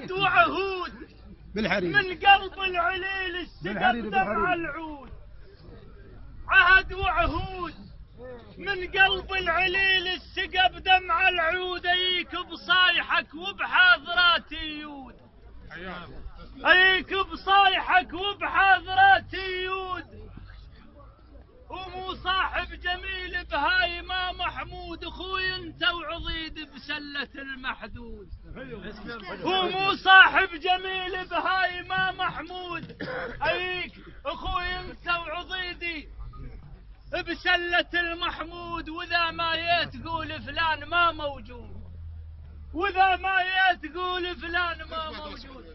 عهد وعهود بالحرير من قلب العليل السقف دمع العود. عهد وعهود من قلب العليل السقف دمع العود. ايك بصايحك وبحاضرات يود. ايك بصايحك وبحاضرات يود. ومو صاحب جميل بهاي ما محمود. اخوي انت وعضيد بسلة المحدود. ومو صاحب جميل بهاي ما محمود. ايك اخوي انت وعضيدي بسلة المحمود. واذا ما تقول فلان ما موجود. واذا ما تقول فلان ما موجود.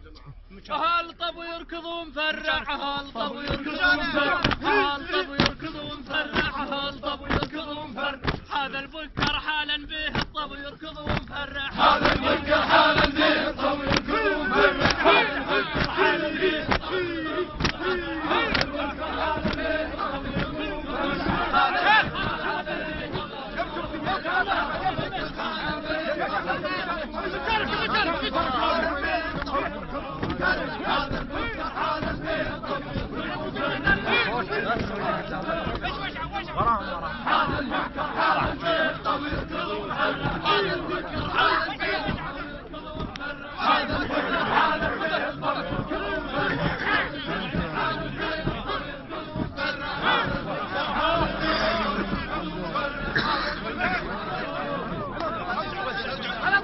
هالطب يركضون فرع. هالطب يركضون فرع. هالطب يركضون فرع. هالطب يركضون فرع. هذا البكر حالا به الطب يركضون فرع. هذا البكر حالا به الطب يركضون فرع. هذا البكر حالا به الطب يركضون فرع. هذا البكر حالا به الطب يركضون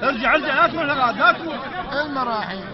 ارجع لا تروح لغاد لا تروح المراحل.